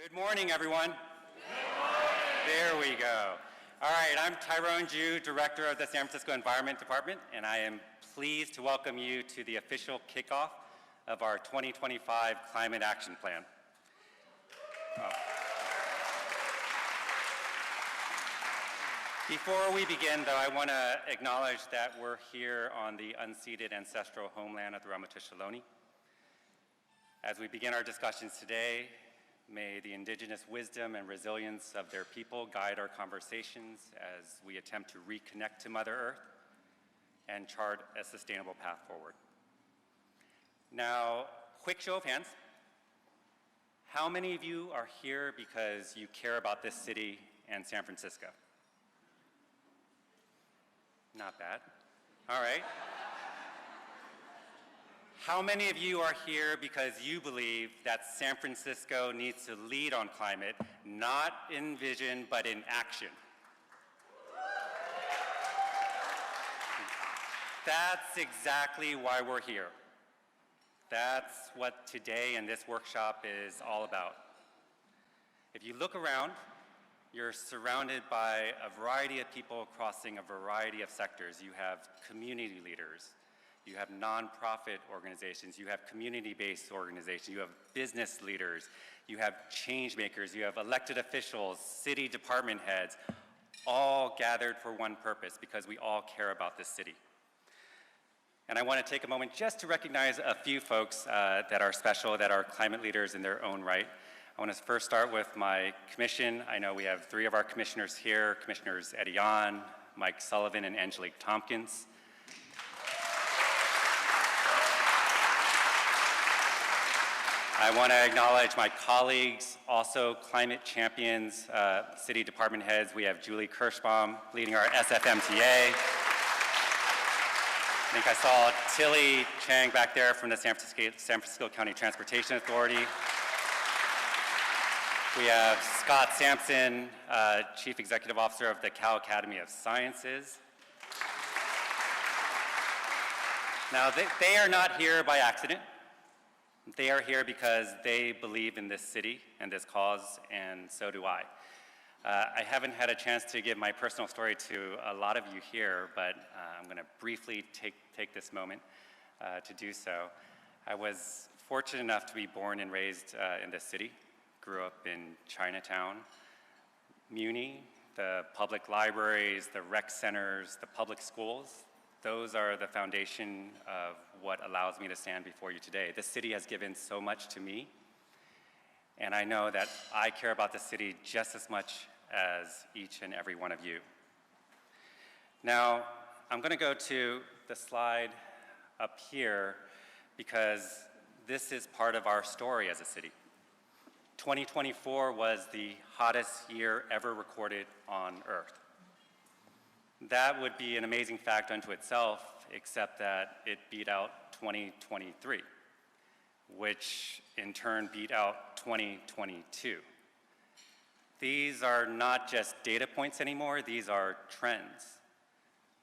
Good morning, everyone. Good morning. There we go. All right, I'm Tyrone Ju, Director of the San Francisco Environment Department, and I am pleased to welcome you to the official kickoff of our 2025 Climate Action Plan. Before we begin, though, I want to acknowledge that we're here on the unceded ancestral homeland of the Ramaytush Ohlone. As we begin our discussions today, may the indigenous wisdom and resilience of their people guide our conversations as we attempt to reconnect to Mother Earth and chart a sustainable path forward. Now, quick show of hands. How many of you are here because you care about this city and San Francisco? Not bad. All right. How many of you are here because you believe that San Francisco needs to lead on climate, not in vision, but in action? That's exactly why we're here. That's what today and this workshop is all about. If you look around, you're surrounded by a variety of people crossing a variety of sectors. You have community leaders, you have nonprofit organizations, you have community-based organizations, you have business leaders, you have change makers, you have elected officials, city department heads, all gathered for one purpose, because we all care about this city. And I want to take a moment just to recognize a few folks that are special, that are climate leaders in their own right. I want to first start with my commission. I know we have three of our commissioners here, Commissioners Eddie Yan, Mike Sullivan, and Angelique Tompkins. I want to acknowledge my colleagues, also climate champions, city department heads. We have Julie Kirschbaum leading our SFMTA. I think I saw Tilly Chang back there from the San Francisco County Transportation Authority. We have Scott Sampson, Chief Executive Officer of the Cal Academy of Sciences. Now, they are not here by accident. They are here because they believe in this city and this cause, and so do I. I haven't had a chance to give my personal story to a lot of you here, but I'm going to briefly take this moment to do so. I was fortunate enough to be born and raised in this city. Grew up in Chinatown, Muni, the public libraries, the rec centers, the public schools. Those are the foundation of what allows me to stand before you today. This city has given so much to me, and I know that I care about the city just as much as each and every one of you. Now, I'm going to go to the slide up here because this is part of our story as a city. 2024 was the hottest year ever recorded on Earth. That would be an amazing fact unto itself, except that it beat out 2023, which in turn beat out 2022. These are not just data points anymore, these are trends.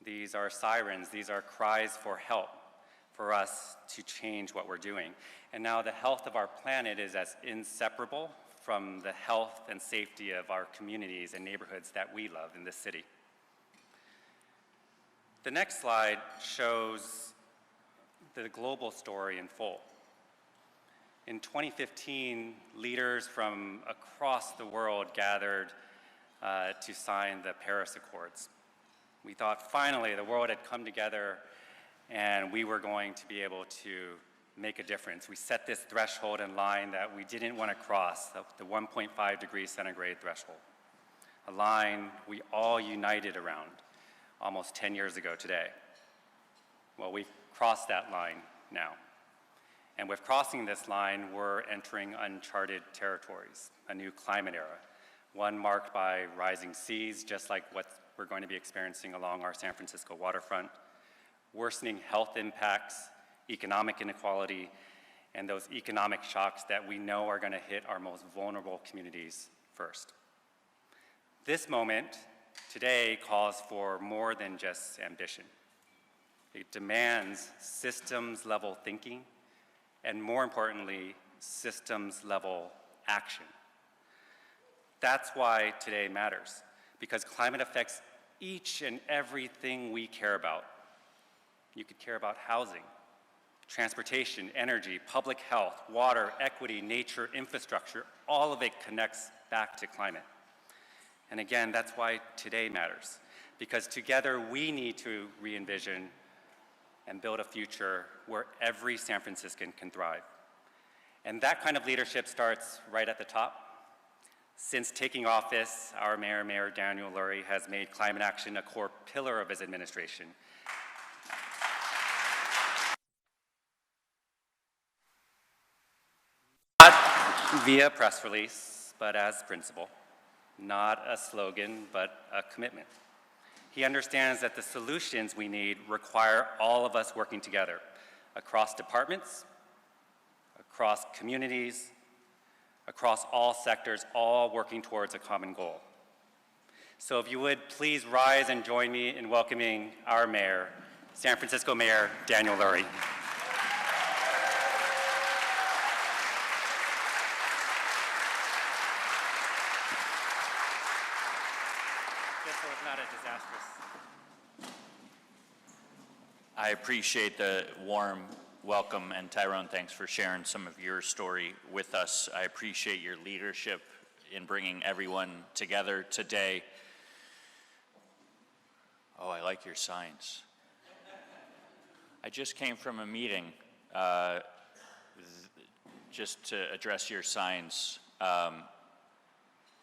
These are sirens, these are cries for help for us to change what we're doing. And now the health of our planet is as inseparable from the health and safety of our communities and neighborhoods that we love in this city. The next slide shows the global story in full. In 2015, leaders from across the world gathered to sign the Paris Accords. We thought finally the world had come together and we were going to be able to make a difference. We set this threshold in line that we didn't want to cross, the 1.5 degrees centigrade threshold, a line we all united around almost 10 years ago today. Well, we've crossed that line now. And with crossing this line, we're entering uncharted territories, a new climate era, one marked by rising seas, just like what we're going to be experiencing along our San Francisco waterfront, worsening health impacts, economic inequality, and those economic shocks that we know are going to hit our most vulnerable communities first. This moment today calls for more than just ambition. It demands systems-level thinking, and more importantly, systems-level action. That's why today matters, because climate affects each and everything we care about. You could care about housing, transportation, energy, public health, water, equity, nature, infrastructure. All of it connects back to climate. And again, that's why today matters, because together we need to re-envision and build a future where every San Franciscan can thrive. And that kind of leadership starts right at the top. Since taking office, our mayor, Mayor Daniel Lurie, has made climate action a core pillar of his administration. Not via press release, but as principle. Not a slogan, but a commitment. He understands that the solutions we need require all of us working together, across departments, across communities, across all sectors, all working towards a common goal. So if you would please rise and join me in welcoming our mayor, San Francisco Mayor Daniel Lurie. Just so it's not a disastrous. I appreciate the warm welcome, and Tyrone, thanks for sharing some of your story with us. I appreciate your leadership in bringing everyone together today. Oh, I like your signs. I just came from a meeting just to address your signs.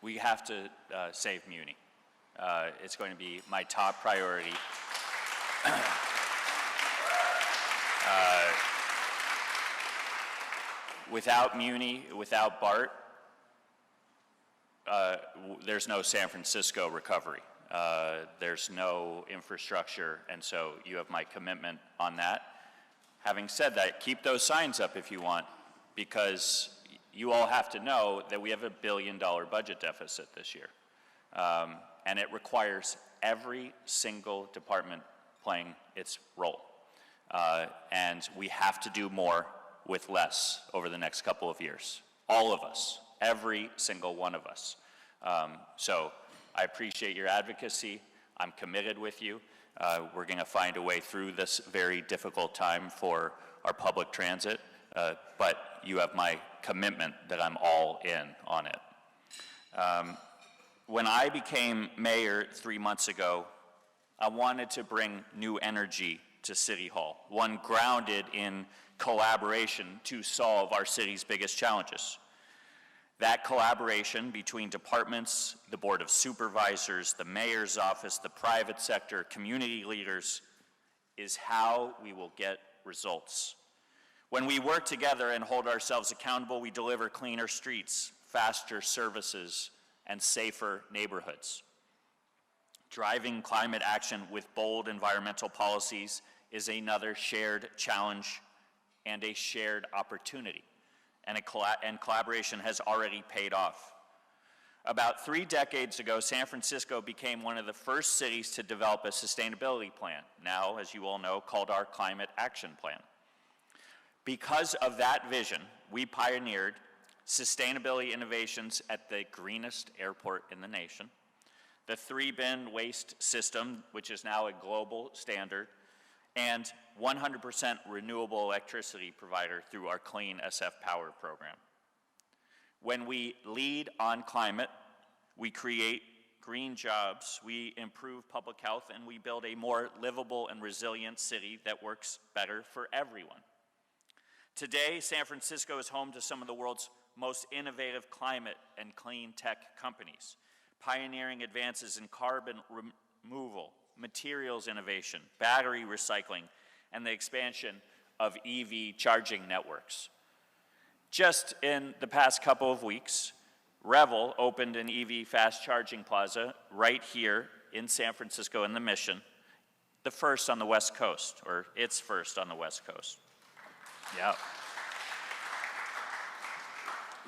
We have to save Muni. It's going to be my top priority. Without Muni, without BART, there's no San Francisco recovery. There's no infrastructure, and so you have my commitment on that. Having said that, keep those signs up if you want, because you all have to know that we have $1 billion budget deficit this year. And it requires every single department playing its role. And we have to do more with less over the next couple of years. All of us, every single one of us. So I appreciate your advocacy. I'm committed with you. We're going to find a way through this very difficult time for our public transit, but you have my commitment that I'm all in on it. When I became mayor 3 months ago, I wanted to bring new energy to City Hall, one grounded in collaboration to solve our city's biggest challenges. That collaboration between departments, the Board of Supervisors, the mayor's office, the private sector, community leaders, is how we will get results. When we work together and hold ourselves accountable, we deliver cleaner streets, faster services, and safer neighborhoods. Driving climate action with bold environmental policies is another shared challenge and a shared opportunity, and collaboration has already paid off. About 3 decades ago, San Francisco became one of the first cities to develop a sustainability plan, now, as you all know, called our Climate Action Plan. Because of that vision, we pioneered sustainability innovations at the greenest airport in the nation, the 3-bin waste system, which is now a global standard, and 100% renewable electricity provider through our Clean SF Power program. When we lead on climate, we create green jobs, we improve public health, and we build a more livable and resilient city that works better for everyone. Today, San Francisco is home to some of the world's most innovative climate and clean tech companies, pioneering advances in carbon removal, materials innovation, battery recycling, and the expansion of EV charging networks. Just in the past couple of weeks, Revel opened an EV fast charging plaza right here in San Francisco in the Mission, the first on the West Coast, or its first on the West Coast. Yeah.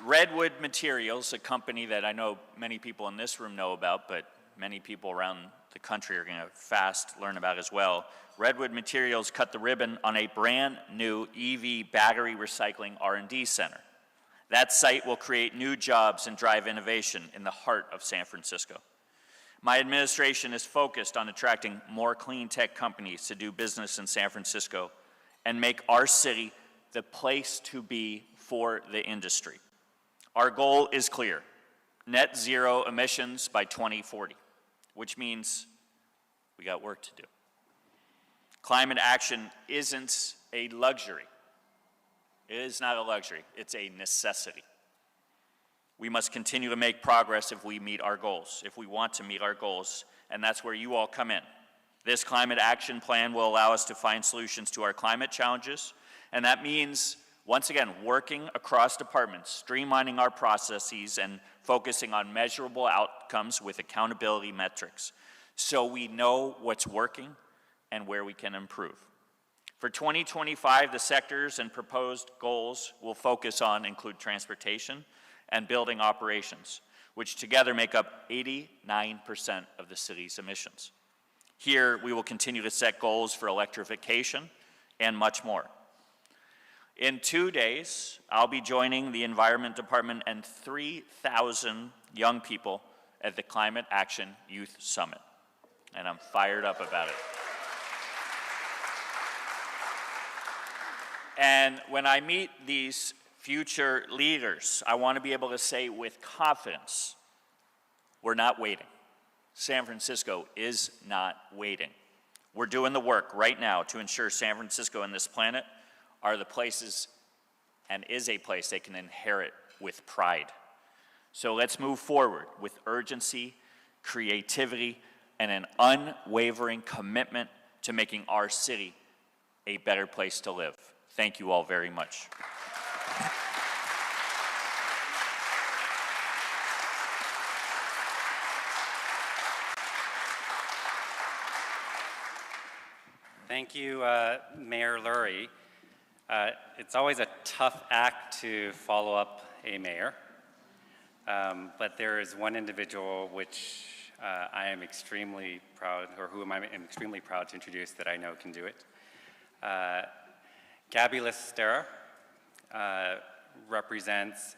Redwood Materials, a company that I know many people in this room know about, but many people around the country are going to fast learn about as well. Redwood Materials cut the ribbon on a brand new EV battery recycling R&D center. That site will create new jobs and drive innovation in the heart of San Francisco. My administration is focused on attracting more clean tech companies to do business in San Francisco and make our city the place to be for the industry. Our goal is clear: net zero emissions by 2040, which means we got work to do. Climate action isn't a luxury. It is not a luxury, it's a necessity. We must continue to make progress if we meet our goals, if we want to meet our goals, and that's where you all come in. This climate action plan will allow us to find solutions to our climate challenges, and that means, once again, working across departments, streamlining our processes, and focusing on measurable outcomes with accountability metrics, so we know what's working and where we can improve. For 2025, the sectors and proposed goals will focus on include transportation and building operations, which together make up 89% of the city's emissions. Here, we will continue to set goals for electrification and much more. In 2 days, I'll be joining the Environment Department and 3,000 young people at the Climate Action Youth Summit, and I'm fired up about it. And when I meet these future leaders, I want to be able to say with confidence, we're not waiting. San Francisco is not waiting. We're doing the work right now to ensure San Francisco and this planet are the places and is a place they can inherit with pride. So let's move forward with urgency, creativity, and an unwavering commitment to making our city a better place to live. Thank you all very much. Thank you, Mayor Lurie. It's always a tough act to follow up a mayor, but there is one individual which I am extremely proud, or whom I am extremely proud to introduce that I know can do it. Gabby Listana, represents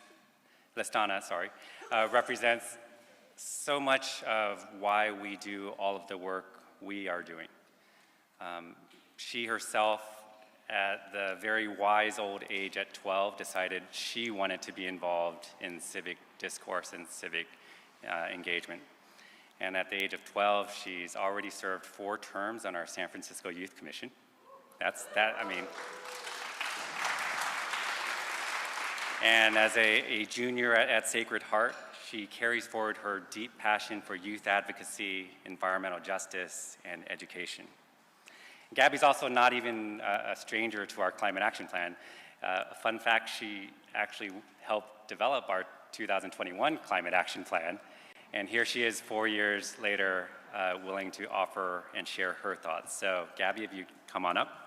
so much of why we do all of the work we are doing. She herself, at the very wise old age at 12, decided she wanted to be involved in civic discourse and civic engagement. And at the age of 12, she's already served 4 terms on our San Francisco Youth Commission. And as a junior at Sacred Heart, she carries forward her deep passion for youth advocacy, environmental justice, and education. Gabby's also not even a stranger to our climate action plan. A fun fact, she actually helped develop our 2021 climate action plan. And here she is 4 years later, willing to offer and share her thoughts. So Gabby, if you come on up.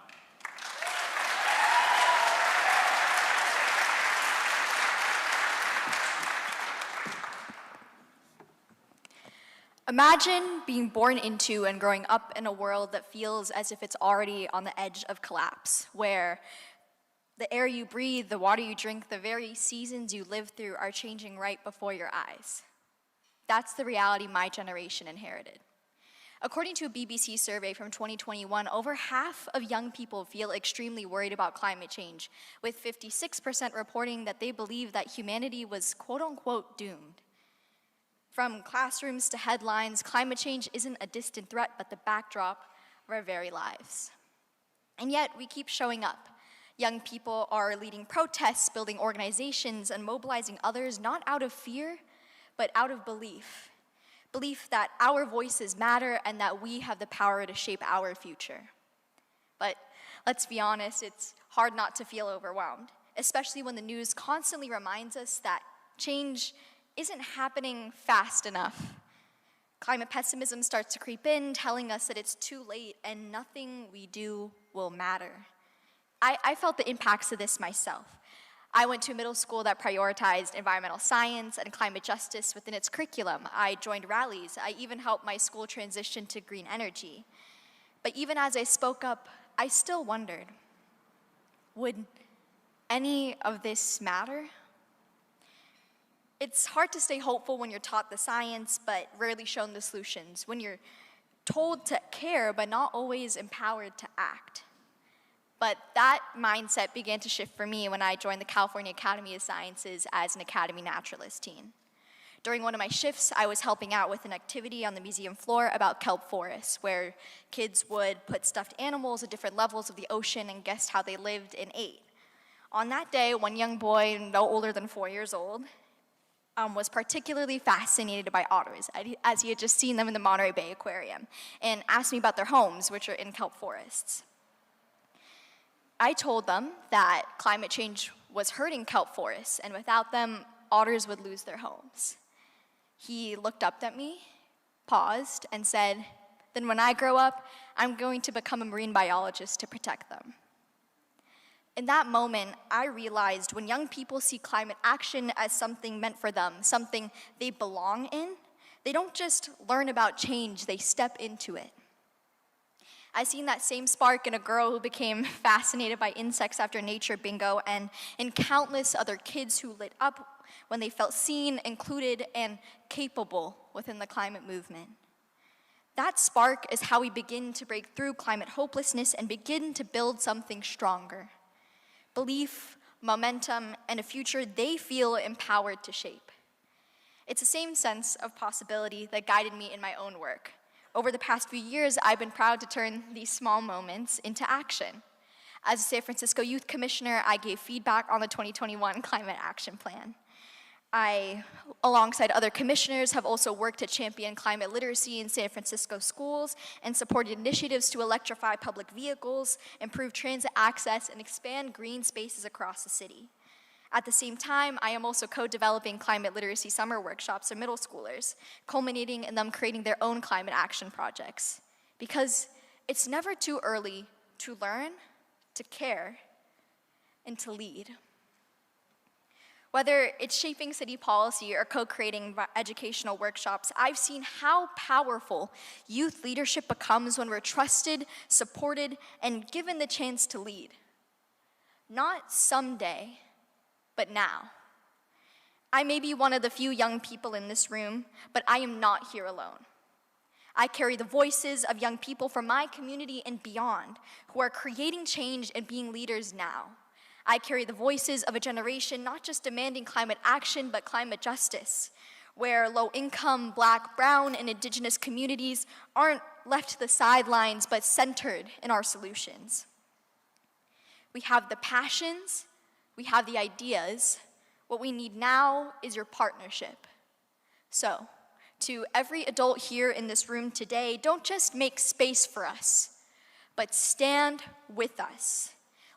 Imagine being born into and growing up in a world that feels as if it's already on the edge of collapse, where the air you breathe, the water you drink, the very seasons you live through are changing right before your eyes. That's the reality my generation inherited. According to a BBC survey from 2021, over half of young people feel extremely worried about climate change, with 56% reporting that they believe that humanity was quote-unquote doomed. From classrooms to headlines, climate change isn't a distant threat, but the backdrop of our very lives. And yet, we keep showing up. Young people are leading protests, building organizations, and mobilizing others, not out of fear, but out of belief. Belief that our voices matter and that we have the power to shape our future. But let's be honest, it's hard not to feel overwhelmed, especially when the news constantly reminds us that change isn't happening fast enough. Climate pessimism starts to creep in, telling us that it's too late and nothing we do will matter. I felt the impacts of this myself. I went to a middle school that prioritized environmental science and climate justice within its curriculum. I joined rallies. I even helped my school transition to green energy. But even as I spoke up, I still wondered, would any of this matter? It's hard to stay hopeful when you're taught the science, but rarely shown the solutions. When you're told to care, but not always empowered to act. But that mindset began to shift for me when I joined the California Academy of Sciences as an Academy Naturalist teen. During one of my shifts, I was helping out with an activity on the museum floor about kelp forests, where kids would put stuffed animals at different levels of the ocean and guess how they lived and ate. On that day, one young boy, no older than 4 years old, was particularly fascinated by otters, as he had just seen them in the Monterey Bay Aquarium, and asked me about their homes, which are in kelp forests. I told them that climate change was hurting kelp forests, and without them, otters would lose their homes. He looked up at me, paused, and said, "Then when I grow up, I'm going to become a marine biologist to protect them." In that moment, I realized when young people see climate action as something meant for them, something they belong in, they don't just learn about change, they step into it. I seen that same spark in a girl who became fascinated by insects after nature bingo, and in countless other kids who lit up when they felt seen, included, and capable within the climate movement. That spark is how we begin to break through climate hopelessness and begin to build something stronger. Belief, momentum, and a future they feel empowered to shape. It's the same sense of possibility that guided me in my own work. Over the past few years, I've been proud to turn these small moments into action. As a San Francisco Youth Commissioner, I gave feedback on the 2021 Climate Action Plan. I, alongside other commissioners, have also worked to champion climate literacy in San Francisco schools and supported initiatives to electrify public vehicles, improve transit access, and expand green spaces across the city. At the same time, I am also co-developing climate literacy summer workshops for middle schoolers, culminating in them creating their own climate action projects. Because it's never too early to learn, to care, and to lead. Whether it's shaping city policy or co-creating educational workshops, I've seen how powerful youth leadership becomes when we're trusted, supported, and given the chance to lead. Not someday, but now. I may be one of the few young people in this room, but I am not here alone. I carry the voices of young people from my community and beyond who are creating change and being leaders now. I carry the voices of a generation not just demanding climate action, but climate justice, where low-income, Black, Brown, and Indigenous communities aren't left to the sidelines, but centered in our solutions. We have the passions, we have the ideas. What we need now is your partnership. So, to every adult here in this room today, don't just make space for us, but stand with us.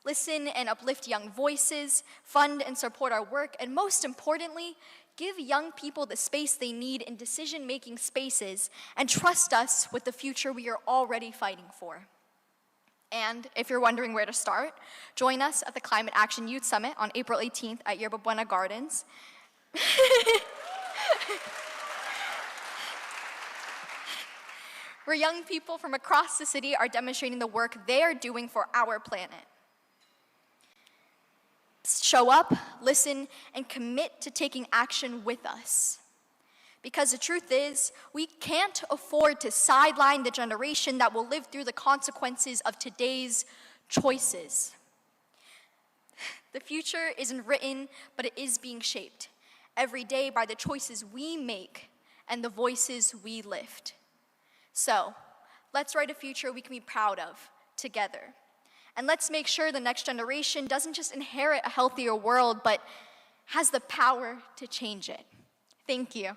Listen and uplift young voices, fund and support our work, and most importantly, give young people the space they need in decision-making spaces and trust us with the future we are already fighting for. And if you're wondering where to start, join us at the Climate Action Youth Summit on April 18th at Yerba Buena Gardens. Where young people from across the city are demonstrating the work they are doing for our planet. Show up, listen, and commit to taking action with us. Because the truth is, we can't afford to sideline the generation that will live through the consequences of today's choices. The future isn't written, but it is being shaped every day by the choices we make and the voices we lift. So, let's write a future we can be proud of together. And let's make sure the next generation doesn't just inherit a healthier world, but has the power to change it. Thank you.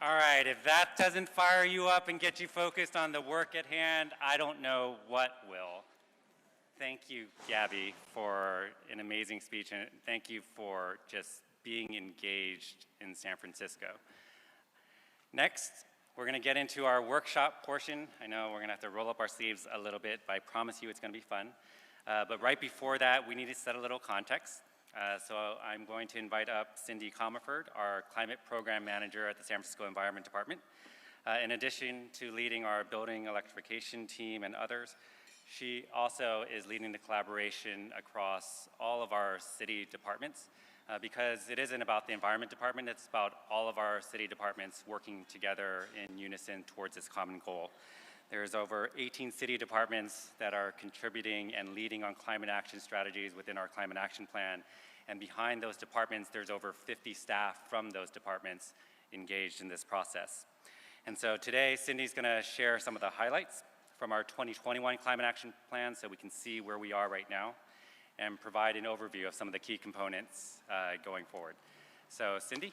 All right, if that doesn't fire you up and get you focused on the work at hand, I don't know what will. Thank you, Gabby, for an amazing speech, and thank you for just being engaged in San Francisco. Next, we're going to get into our workshop portion. I know we're going to have to roll up our sleeves a little bit, but I promise you it's going to be fun. But right before that, we need to set a little context. So I'm going to invite up Cindy Comerford, our Climate Program Manager at the San Francisco Environment Department. In addition to leading our building electrification team and others, she also is leading the collaboration across all of our city departments because it isn't about the Environment Department, it's about all of our city departments working together in unison towards this common goal. There's over 18 city departments that are contributing and leading on climate action strategies within our climate action plan. And behind those departments, there's over 50 staff from those departments engaged in this process. And so today, Cindy's going to share some of the highlights from our 2021 climate action plan so we can see where we are right now and provide an overview of some of the key components going forward. So Cindy?